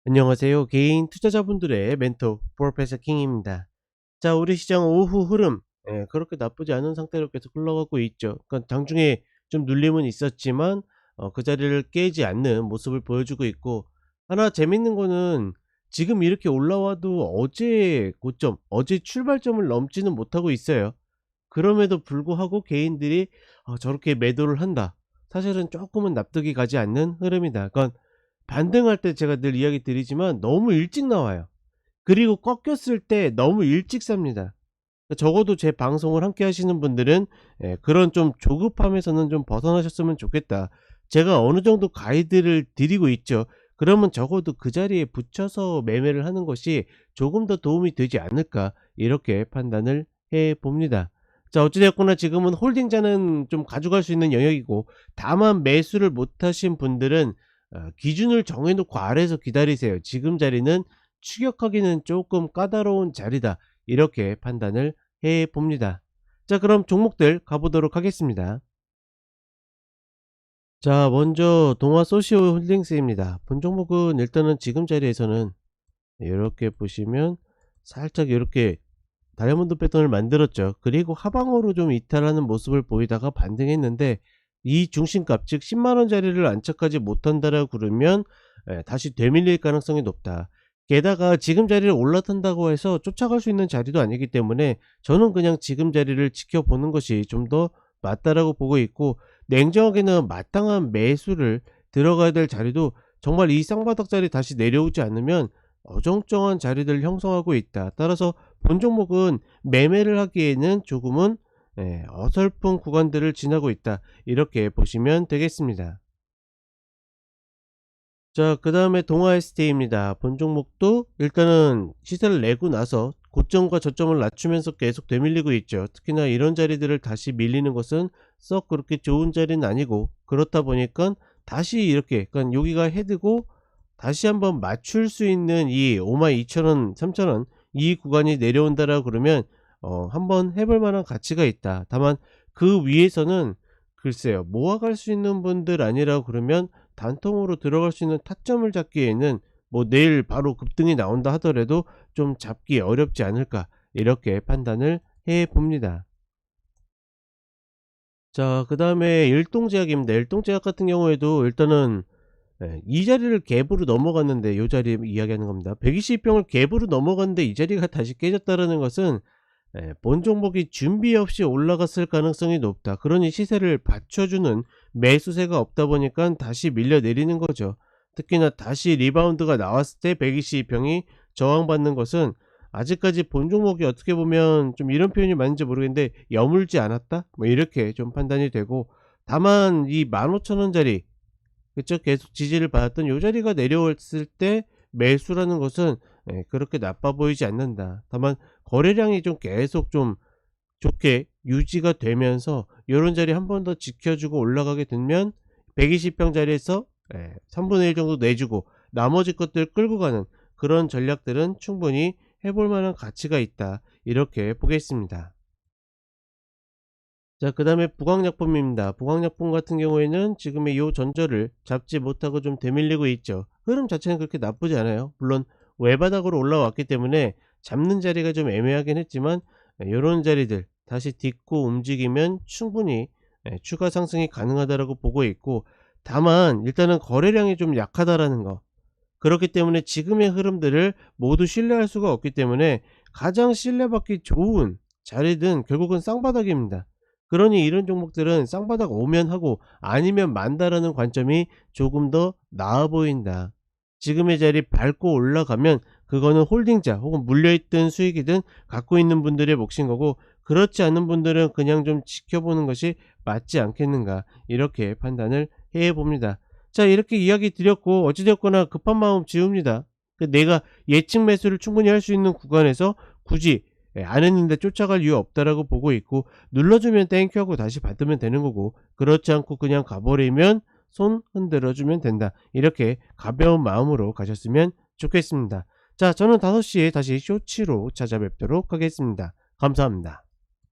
안녕하세요. 개인 투자자분들의 멘토 프로페서 킹입니다. 자, 우리 시장 오후 흐름, 그렇게 나쁘지 않은 상태로 계속 흘러가고 있죠. 그러니까 장중에 좀 눌림은 있었지만 그 자리를 깨지 않는 모습을 보여주고 있고, 하나 재밌는 거는 지금 이렇게 올라와도 어제 고점, 어제 출발점을 넘지는 못하고 있어요. 그럼에도 불구하고 개인들이 저렇게 매도를 한다. 사실은 조금은 납득이 가지 않는 흐름이다. 그러니까 반등할 때 제가 늘 이야기 드리지만 너무 일찍 나와요. 그리고 꺾였을 때 너무 일찍 삽니다. 적어도 제 방송을 함께 하시는 분들은 그런 좀 조급함에서는 좀 벗어나셨으면 좋겠다. 제가 어느 정도 가이드를 드리고 있죠. 그러면 적어도 그 자리에 붙여서 매매를 하는 것이 조금 더 도움이 되지 않을까, 이렇게 판단을 해 봅니다. 자, 어찌 됐거나 지금은 홀딩자는 좀 가져갈 수 있는 영역이고, 다만 매수를 못 하신 분들은 기준을 정해 놓고 아래에서 기다리세요. 지금 자리는 추격하기는 조금 까다로운 자리다, 이렇게 판단을 해 봅니다. 자, 그럼 종목들 가보도록 하겠습니다. 자, 먼저 동아 소시오 홀딩스입니다. 본 종목은 일단은 지금 자리에서는 이렇게 보시면 살짝 이렇게 다이아몬드 패턴을 만들었죠. 그리고 하방으로 좀 이탈하는 모습을 보이다가 반등했는데, 이 중심값 즉 10만원 자리를 안착하지 못한다라고 그러면 다시 되밀릴 가능성이 높다. 게다가 지금 자리를 올라탄다고 해서 쫓아갈 수 있는 자리도 아니기 때문에 저는 그냥 지금 자리를 지켜보는 것이 좀 더 맞다라고 보고 있고, 냉정하게는 마땅한 매수를 들어가야 될 자리도 정말 이 쌍바닥 자리 다시 내려오지 않으면 어정쩡한 자리들 형성하고 있다. 따라서 본 종목은 매매를 하기에는 조금은 어설픈 구간들을 지나고 있다, 이렇게 보시면 되겠습니다. 자, 그 다음에 동아ST입니다. 본 종목도 일단은 시세를 내고 나서 고점과 저점을 낮추면서 계속 되밀리고 있죠. 특히나 이런 자리들을 다시 밀리는 것은 썩 그렇게 좋은 자리는 아니고, 그렇다 보니까 다시 이렇게, 그러니까 여기가 헤드고 다시 한번 맞출 수 있는 이 52,000원 3,000원 이 구간이 내려온다라 그러면 한번 해볼 만한 가치가 있다. 다만 그 위에서는 글쎄요, 모아갈 수 있는 분들 아니라 그러면 단통으로 들어갈 수 있는 타점을 잡기에는 뭐 내일 바로 급등이 나온다 하더라도 좀 잡기 어렵지 않을까, 이렇게 판단을 해 봅니다. 자, 그 다음에 일동제약입니다. 일동제약 같은 경우에도 일단은 이 자리를 갭으로 넘어갔는데, 요 자리 이야기하는 겁니다. 120평을 갭으로 넘어갔는데 이 자리가 다시 깨졌다라는 것은 본 종목이 준비 없이 올라갔을 가능성이 높다. 그러니 시세를 받쳐주는 매수세가 없다 보니까 다시 밀려 내리는 거죠. 특히나 다시 리바운드가 나왔을 때 122평이 저항받는 것은 아직까지 본 종목이 어떻게 보면 좀 이런 표현이 맞는지 모르겠는데 여물지 않았다, 뭐 이렇게 좀 판단이 되고, 다만 이 15,000원짜리, 그쵸, 계속 지지를 받았던 요 자리가 내려왔을 때 매수라는 것은 그렇게 나빠 보이지 않는다. 다만 거래량이 좀 계속 좀 좋게 유지가 되면서 요런 자리 한 번 더 지켜주고 올라가게 되면 120평 자리에서 3분의 1 정도 내주고 나머지 것들 끌고 가는 그런 전략들은 충분히 해볼 만한 가치가 있다, 이렇게 보겠습니다. 자, 그 다음에 부광약품입니다. 부광약품 같은 경우에는 지금의 요 전저를 잡지 못하고 좀 되밀리고 있죠. 흐름 자체는 그렇게 나쁘지 않아요. 물론 외바닥으로 올라왔기 때문에 잡는 자리가 좀 애매하긴 했지만, 요런 자리들 다시 딛고 움직이면 충분히 추가 상승이 가능하다라고 보고 있고, 다만 일단은 거래량이 좀 약하다라는 거, 그렇기 때문에 지금의 흐름들을 모두 신뢰할 수가 없기 때문에 가장 신뢰받기 좋은 자리든 결국은 쌍바닥입니다. 그러니 이런 종목들은 쌍바닥 오면 하고 아니면 만다라는 관점이 조금 더 나아 보인다. 지금의 자리 밟고 올라가면 그거는 홀딩자 혹은 물려있던 수익이든 갖고 있는 분들의 몫인 거고, 그렇지 않은 분들은 그냥 좀 지켜보는 것이 맞지 않겠는가, 이렇게 판단을 해 봅니다. 자, 이렇게 이야기 드렸고, 어찌되었거나 급한 마음 지웁니다. 내가 예측 매수를 충분히 할 수 있는 구간에서 굳이 안 했는데 쫓아갈 이유 없다라고 보고 있고, 눌러주면 땡큐 하고 다시 받으면 되는 거고, 그렇지 않고 그냥 가버리면 손 흔들어 주면 된다, 이렇게 가벼운 마음으로 가셨으면 좋겠습니다. 자, 저는 5시에 다시 쇼츠로 찾아뵙도록 하겠습니다. 감사합니다.